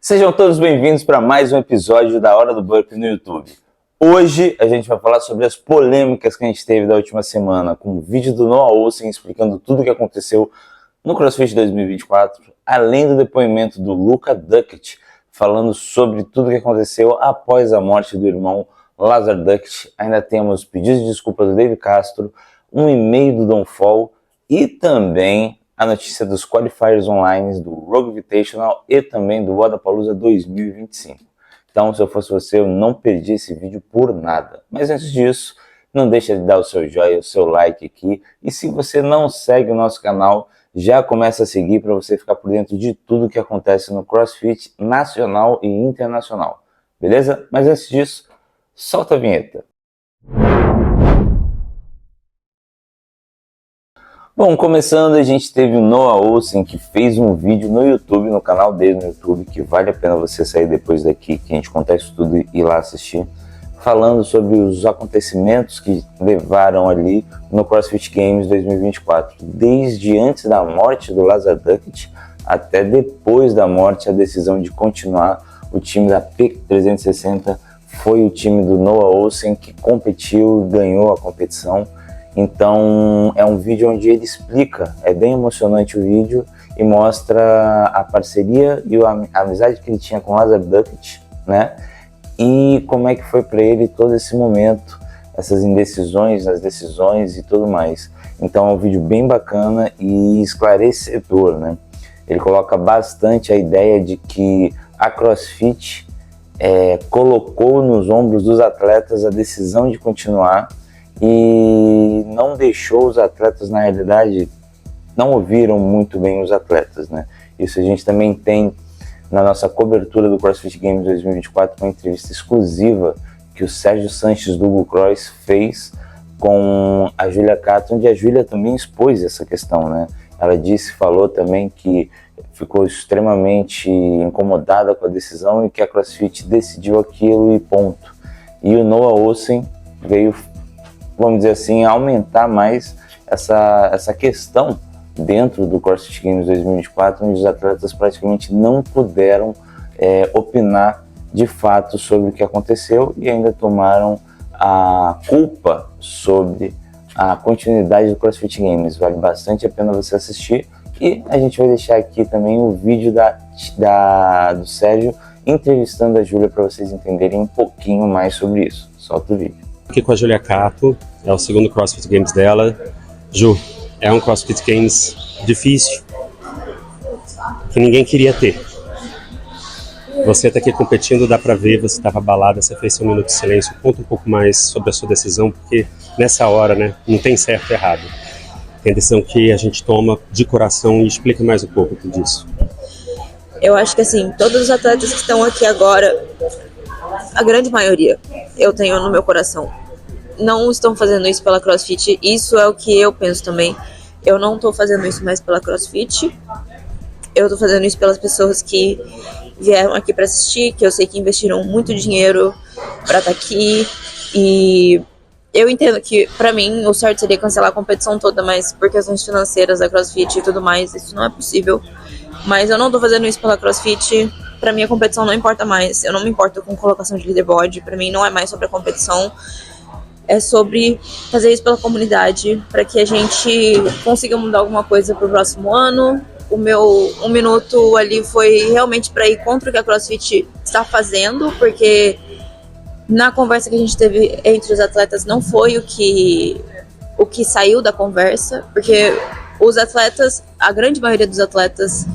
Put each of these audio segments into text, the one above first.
Sejam todos bem-vindos para mais um episódio da Hora do Burpee no YouTube. Hoje a gente vai falar sobre as polêmicas que a gente teve da última semana, com o vídeo do Noah Ohlsen explicando tudo o que aconteceu no CrossFit 2024, além do depoimento do Luka Duckett, falando sobre tudo o que aconteceu após a morte do irmão Lazar Duckett. Ainda temos pedidos de desculpa do Dave Castro, um e-mail do Don Fall e também a notícia dos qualifiers online do Rogue Invitational e também do Wodapalooza 2025. Então, se eu fosse você, eu não perdi esse vídeo por nada. Mas antes disso, não deixa de dar o seu joinha, o seu like aqui. E se você não segue o nosso canal, já começa a seguir para você ficar por dentro de tudo que acontece no CrossFit nacional e internacional. Beleza? Mas antes disso, solta a vinheta. Bom, começando, a gente teve o Noah Ohlsen, que fez um vídeo no YouTube, no canal dele no YouTube, que vale a pena você sair depois daqui, que a gente conta isso tudo e ir lá assistir, falando sobre os acontecimentos que levaram ali no CrossFit Games 2024, desde antes da morte do Lazar Duckett até depois da morte. A decisão de continuar o time da P360 foi o time do Noah Ohlsen, que competiu e ganhou a competição. Então é um vídeo onde ele explica, é bem emocionante o vídeo, e mostra a parceria e a amizade que ele tinha com Lazar Duckett, né? E como é que foi para ele todo esse momento, essas indecisões, as decisões e tudo mais. Então é um vídeo bem bacana e esclarecedor, né? Ele coloca bastante a ideia de que a CrossFit colocou nos ombros dos atletas a decisão de continuar e não deixou os atletas, na realidade, não ouviram muito bem os atletas, né? Isso a gente também tem na nossa cobertura do CrossFit Games 2024, uma entrevista exclusiva que o Sérgio Sanches do Google Cross fez com a Julia Cato, onde a Julia também expôs essa questão, né? Ela falou também que ficou extremamente incomodada com a decisão e que a CrossFit decidiu aquilo e ponto. E o Noah Ohlsen veio, vamos dizer assim, aumentar mais essa questão dentro do CrossFit Games 2024, onde os atletas praticamente não puderam opinar de fato sobre o que aconteceu e ainda tomaram a culpa sobre a continuidade do CrossFit Games. Vale bastante a pena você assistir, e a gente vai deixar aqui também o vídeo do Sérgio entrevistando a Júlia para vocês entenderem um pouquinho mais sobre isso. Solta o vídeo. Aqui com a Julia Cato, é o segundo CrossFit Games dela. Ju, é um CrossFit Games difícil, que ninguém queria ter. Você está aqui competindo, dá pra ver, você estava abalada, você fez seu minuto de silêncio. Conta um pouco mais sobre a sua decisão, porque nessa hora, né, não tem certo e errado. Tem decisão que a gente toma de coração, e explica mais um pouco disso. Eu acho que assim, todos os atletas que estão aqui agora, a grande maioria, eu tenho no meu coração, não estão fazendo isso pela CrossFit. Isso é o que eu penso também. Eu não estou fazendo isso mais pela CrossFit. Eu estou fazendo isso pelas pessoas que vieram aqui para assistir, que eu sei que investiram muito dinheiro para estar aqui. E eu entendo que, para mim, o certo seria cancelar a competição toda, mas por questões financeiras da CrossFit e tudo mais, isso não é possível. Mas eu não estou fazendo isso pela CrossFit. Para mim, a competição não importa mais. Eu não me importo com colocação de leaderboard. Para mim, não é mais sobre a competição. É sobre fazer isso pela comunidade, para que a gente consiga mudar alguma coisa para o próximo ano. O meu 1 minuto ali foi realmente para ir contra o que a CrossFit está fazendo, porque na conversa que a gente teve entre os atletas não foi o que saiu da conversa, porque os atletas, a grande maioria dos atletas,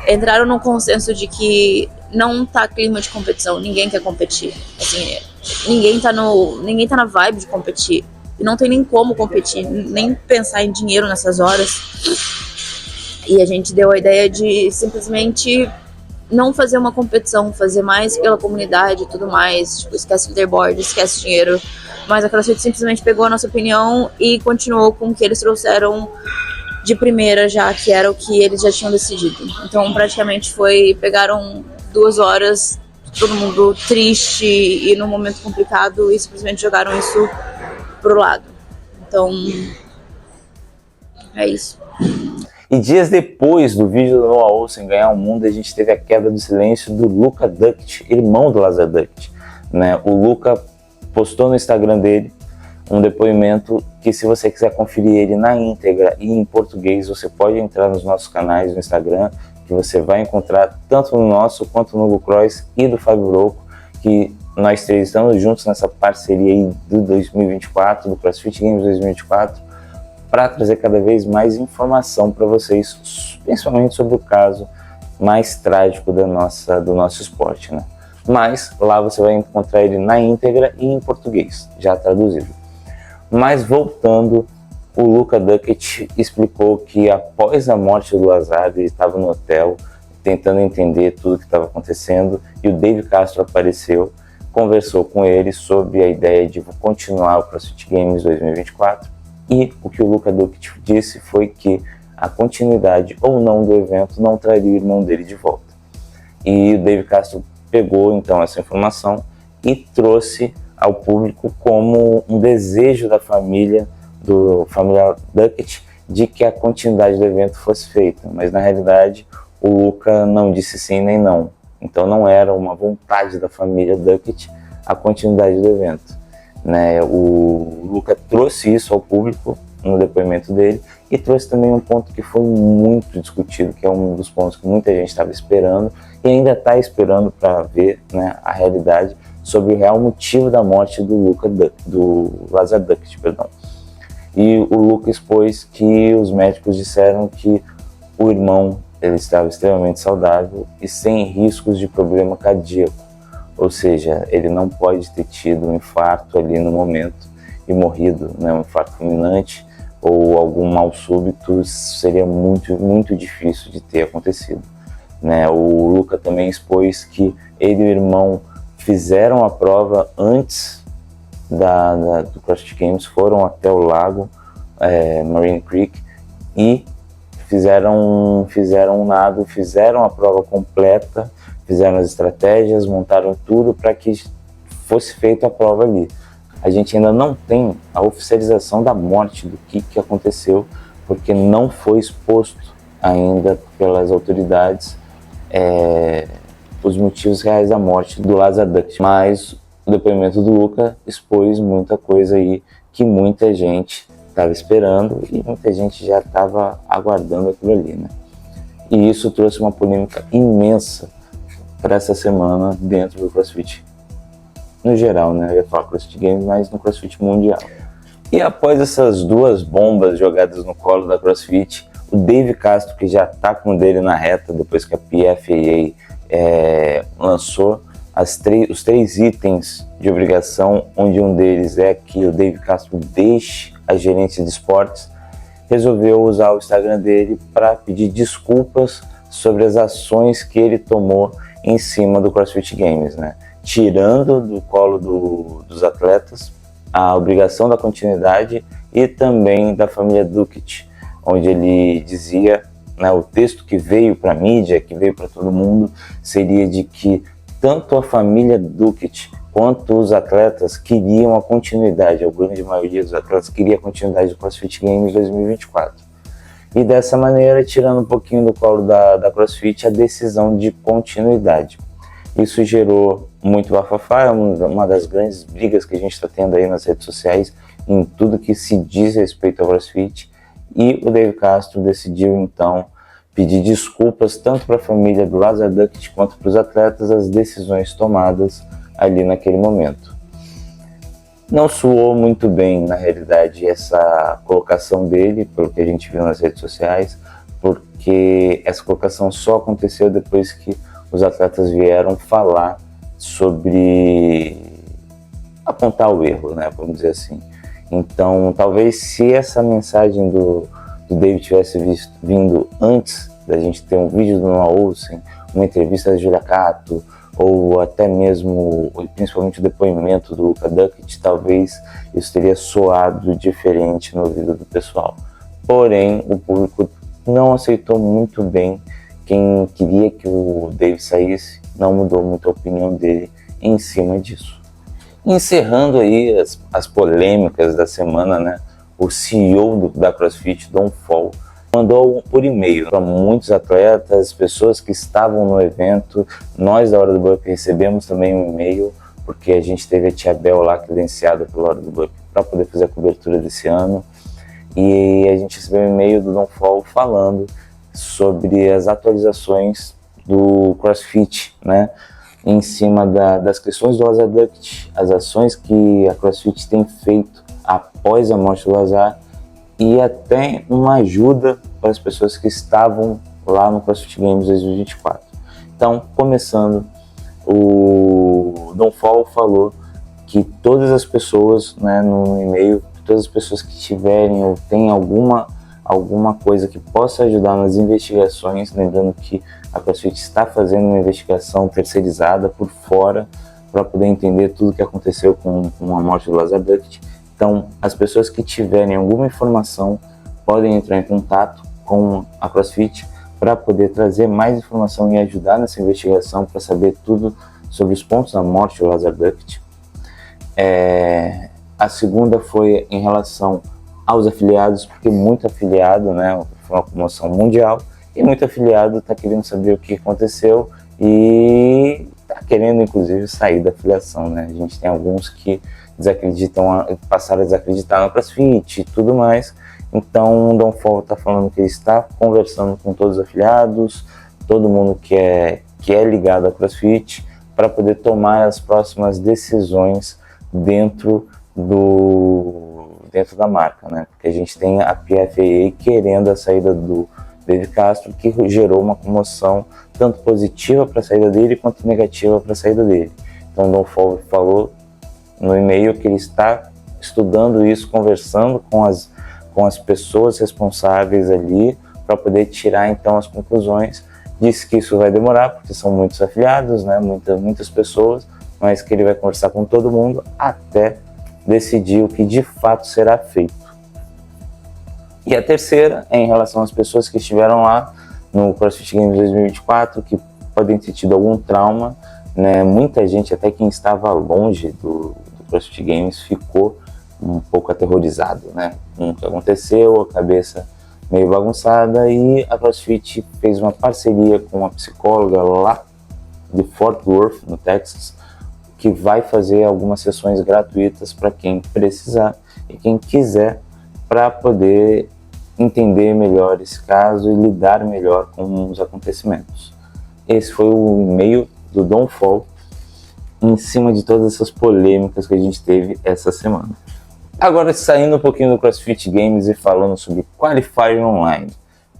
entraram num consenso de que não tá clima de competição, ninguém quer competir. Assim, ninguém tá na vibe de competir. E não tem nem como competir, nem pensar em dinheiro nessas horas. E a gente deu a ideia de simplesmente não fazer uma competição, fazer mais pela comunidade e tudo mais. Tipo, esquece leaderboard, esquece dinheiro. Mas a CrossFit simplesmente pegou a nossa opinião e continuou com o que eles trouxeram de primeira já, que era o que eles já tinham decidido. Então praticamente pegaram 2 horas, todo mundo triste e num momento complicado, e simplesmente jogaram isso pro lado. Então é isso. E dias depois do vídeo do Noah Ohlsen ganhar o mundo, a gente teve a quebra do silêncio do Luka Duckett, irmão do Lazar Duckett, né? O Luka postou no Instagram dele um depoimento que, se você quiser conferir ele na íntegra e em português, você pode entrar nos nossos canais no Instagram, que você vai encontrar tanto no nosso quanto no Hugo Cross e do Fábio Broco, que nós três estamos juntos nessa parceria aí do 2024, do CrossFit Games 2024, para trazer cada vez mais informação para vocês, principalmente sobre o caso mais trágico do nosso esporte, né? Mas lá você vai encontrar ele na íntegra e em português, já traduzido. Mas voltando, o Luka Duckett explicou que após a morte do Lazar, ele estava no hotel tentando entender tudo o que estava acontecendo, e o Dave Castro apareceu, conversou com ele sobre a ideia de continuar o CrossFit Games 2024, e o que o Luka Duckett disse foi que a continuidade ou não do evento não traria o irmão dele de volta. E o Dave Castro pegou então essa informação e trouxe ao público como um desejo da família Duckett de que a continuidade do evento fosse feita, mas na realidade o Luka não disse sim nem não. Então não era uma vontade da família Duckett a continuidade do evento, né? O Luka trouxe isso ao público no depoimento dele e trouxe também um ponto que foi muito discutido, que é um dos pontos que muita gente estava esperando e ainda está esperando para ver, né, a realidade sobre o real motivo da morte do Lazar Duckett, perdão. E o Luka expôs que os médicos disseram que o irmão ele estava extremamente saudável e sem riscos de problema cardíaco, ou seja, ele não pode ter tido um infarto ali no momento e morrido, né, um infarto fulminante ou algum mal súbito, seria muito difícil de ter acontecido, né? O Luka também expôs que ele e o irmão fizeram a prova antes do CrossFit Games, foram até o lago Marine Creek e fizeram um nado, fizeram a prova completa, fizeram as estratégias, montaram tudo para que fosse feita a prova ali. A gente ainda não tem a oficialização da morte, do que aconteceu, porque não foi exposto ainda pelas autoridades os motivos reais da morte do Lazar Duckett. Mas o depoimento do Luka expôs muita coisa aí que muita gente estava esperando e muita gente já estava aguardando aquilo ali, né? E isso trouxe uma polêmica imensa para essa semana dentro do CrossFit. No geral, né? Eu ia falar CrossFit Games, mas no CrossFit mundial. E após essas duas bombas jogadas no colo da CrossFit, o Dave Castro, que já está com o dele na reta depois que a PFAA lançou os 3 itens de obrigação, onde um deles é que o Dave Castro deixe a gerência de esportes, resolveu usar o Instagram dele para pedir desculpas sobre as ações que ele tomou em cima do CrossFit Games, né? Tirando do colo dos atletas a obrigação da continuidade e também da família Duckett, onde ele dizia, né, o texto que veio para a mídia, que veio para todo mundo, seria de que tanto a família Duckett quanto os atletas queriam a continuidade, a grande maioria dos atletas queria a continuidade do CrossFit Games 2024. E dessa maneira, tirando um pouquinho do colo da CrossFit a decisão de continuidade. Isso gerou muito bafafá, é uma das grandes brigas que a gente está tendo aí nas redes sociais, em tudo que se diz respeito ao CrossFit. E o Dave Castro decidiu, então, pedir desculpas tanto para a família do Lazar Duckett quanto para os atletas as decisões tomadas ali naquele momento. Não soou muito bem, na realidade, essa colocação dele, pelo que a gente viu nas redes sociais, porque essa colocação só aconteceu depois que os atletas vieram falar sobre apontar o erro, né, vamos dizer assim. Então, talvez se essa mensagem do David tivesse vindo antes da gente ter um vídeo do Noah Ohlsen, uma entrevista da Julia Cato, ou até mesmo, principalmente o depoimento do Luka Duckett, talvez isso teria soado diferente no ouvido do pessoal. Porém, o público não aceitou muito bem. Quem queria que o Dave saísse não mudou muito a opinião dele em cima disso. Encerrando aí as polêmicas da semana, né? O CEO da CrossFit, Don Fall, mandou por e-mail para muitos atletas, pessoas que estavam no evento. Nós da Hora do Bup recebemos também um e-mail, porque a gente teve a Tia Bel lá credenciada pela Hora do Bup para poder fazer a cobertura desse ano, e a gente recebeu um e-mail do Don Fall falando sobre as atualizações do CrossFit, né, em cima das questões do Lazar Duct, as ações que a CrossFit tem feito após a morte do Lazar, e até uma ajuda para as pessoas que estavam lá no CrossFit Games 2024. Então, começando, o Don Fall falou que todas as pessoas, né, no e-mail, todas as pessoas que tiverem ou têm alguma coisa que possa ajudar nas investigações, lembrando que a CrossFit está fazendo uma investigação terceirizada por fora para poder entender tudo o que aconteceu com a morte do Lazar Duct. Então, as pessoas que tiverem alguma informação podem entrar em contato com a CrossFit para poder trazer mais informação e ajudar nessa investigação para saber tudo sobre os pontos da morte do Lazar Duct. A segunda foi em relação aos afiliados, porque muito afiliado, né, foi uma comoção mundial, e muito afiliado está querendo saber o que aconteceu e está querendo, inclusive, sair da afiliação, né? A gente tem alguns que passaram a desacreditar na CrossFit e tudo mais. Então o Don Fall está falando que ele está conversando com todos os afiliados, todo mundo que é ligado à CrossFit, para poder tomar as próximas decisões dentro da marca, né? Porque a gente tem a PFA querendo a saída do Dave Castro, que gerou uma comoção tanto positiva para a saída dele quanto negativa para a saída dele. Então o Don Fall falou no e-mail que ele está estudando isso, conversando com as pessoas responsáveis ali para poder tirar então as conclusões. Disse que isso vai demorar porque são muitos afiliados, né, muitas pessoas, mas que ele vai conversar com todo mundo até decidir o que de fato será feito. E a terceira é em relação às pessoas que estiveram lá no CrossFit Games 2024, que podem ter tido algum trauma, né? Muita gente, até quem estava longe do CrossFit Games, ficou um pouco aterrorizado, né, com o que aconteceu, a cabeça meio bagunçada, e a CrossFit fez uma parceria com uma psicóloga lá de Fort Worth, no Texas, que vai fazer algumas sessões gratuitas para quem precisar e quem quiser, para poder entender melhor esse caso e lidar melhor com os acontecimentos. Esse foi o e-mail do Don Fall em cima de todas essas polêmicas que a gente teve essa semana. Agora, saindo um pouquinho do CrossFit Games e falando sobre Qualifier Online.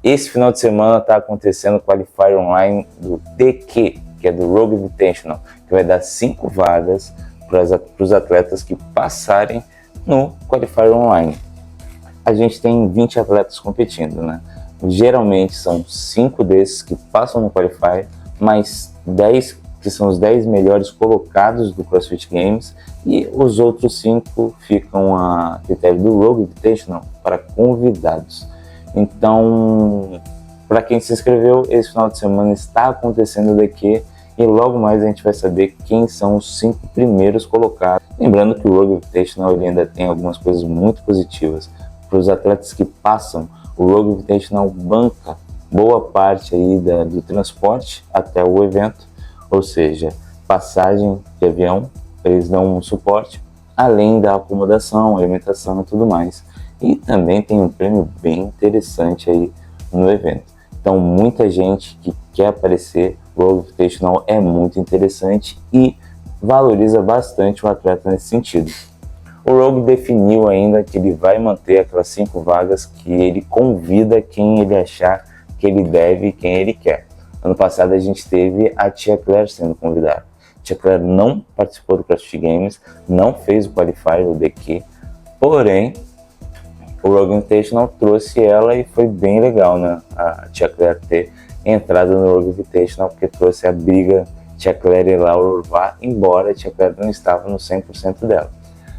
Esse final de semana está acontecendo o Qualifier Online do DQ, que é do Rogue Invitational, que vai dar 5 vagas para os atletas que passarem no Qualifier Online. A gente tem 20 atletas competindo, né? Geralmente são 5 desses que passam no Qualifier, mais 10 que são os 10 melhores colocados do CrossFit Games, e os outros 5 ficam a critério do Rogue Invitational para convidados. Então, para quem se inscreveu, esse final de semana está acontecendo o DQ, e logo mais a gente vai saber quem são os 5 primeiros colocados. Lembrando que o Rogue Invitational ele ainda tem algumas coisas muito positivas. Para os atletas que passam, o Rogue Invitational banca boa parte aí do transporte até o evento, ou seja, passagem de avião, eles dão um suporte, além da acomodação, alimentação e tudo mais. E também tem um prêmio bem interessante aí no evento. Então, muita gente que quer aparecer, o Rogue Invitational é muito interessante e valoriza bastante o atleta nesse sentido. O Rogue definiu ainda que ele vai manter aquelas 5 vagas que ele convida quem ele achar que ele deve e quem ele quer. Ano passado a gente teve a Tia Claire sendo convidada. A Tia Claire não participou do CrossFit Games, não fez o Qualifier, o DQ, porém o Rogue Invitational trouxe ela e foi bem legal, né? A Tia Claire ter entrado no Rogue Invitational, porque trouxe a briga Tia Claire e Laura Urvá, embora a Tia Claire não estava no 100% dela.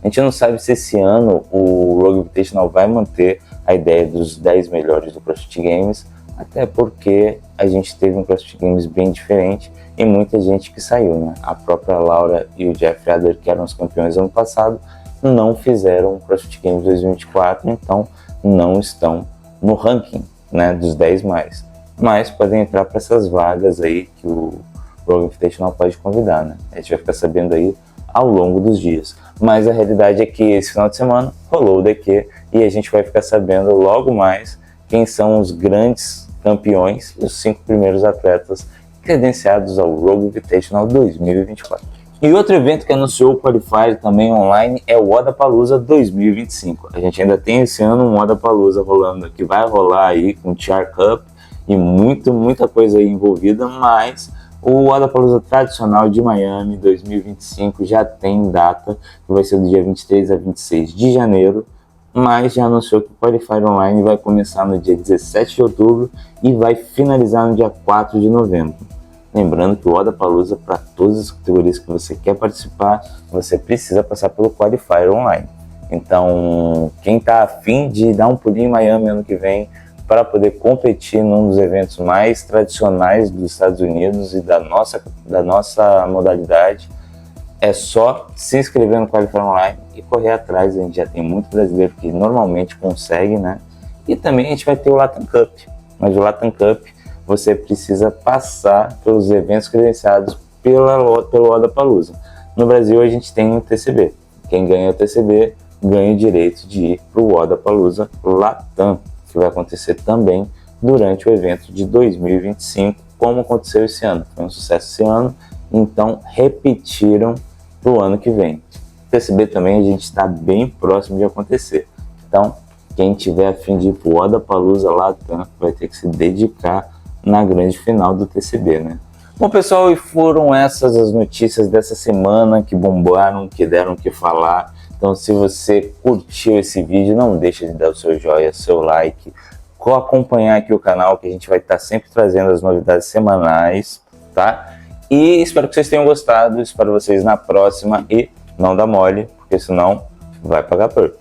A gente não sabe se esse ano o Rogue Invitational vai manter a ideia dos 10 melhores do CrossFit Games, até porque a gente teve um CrossFit Games bem diferente e muita gente que saiu, né? A própria Laura e o Jeff Adler, que eram os campeões ano passado, não fizeram o CrossFit Games 2024, então não estão no ranking. né, dos 10 mais. Mas podem entrar para essas vagas aí que o Rogue Invitational pode convidar, né? A gente vai ficar sabendo aí ao longo dos dias. Mas a realidade é que esse final de semana rolou o DQ e a gente vai ficar sabendo logo mais quem são os grandes campeões, os 5 primeiros atletas credenciados ao Rogue Invitational 2024. E outro evento que anunciou o Qualifier também online é o Wodapalooza 2025. A gente ainda tem esse ano um Wodapalooza rolando, que vai rolar aí com o TR Cup e muita coisa aí envolvida, mas o Wodapalooza tradicional de Miami 2025 já tem data, que vai ser do dia 23 a 26 de janeiro, mas já anunciou que o Qualifier Online vai começar no dia 17 de outubro e vai finalizar no dia 4 de novembro. Lembrando que o Wodapalooza, para todas as categorias que você quer participar, você precisa passar pelo Qualifier Online. Então, quem está afim de dar um pulinho em Miami ano que vem para poder competir num dos eventos mais tradicionais dos Estados Unidos e da nossa modalidade, é só se inscrever no Qualifier Online e correr atrás. A gente já tem muito brasileiro que normalmente consegue, né? E também a gente vai ter o Latam Cup, mas o Latam Cup você precisa passar pelos eventos credenciados pelo Wodapalooza. No Brasil a gente tem o TCB. Quem ganha o TCB ganha o direito de ir para o Wodapalooza Latam, que vai acontecer também durante o evento de 2025, como aconteceu esse ano. Foi um sucesso esse ano, então repetiram para o ano que vem. O TCB também a gente está bem próximo de acontecer. Então, quem tiver a fim de ir para o Wodapalooza Latam vai ter que se dedicar na grande final do TCB, né? Bom, pessoal, e foram essas as notícias dessa semana que bombaram, que deram o que falar. Então, se você curtiu esse vídeo, não deixe de dar o seu joinha, seu like, acompanhar aqui o canal, que a gente vai estar sempre trazendo as novidades semanais, tá? E espero que vocês tenham gostado, espero vocês na próxima e não dá mole, porque senão vai pagar perto.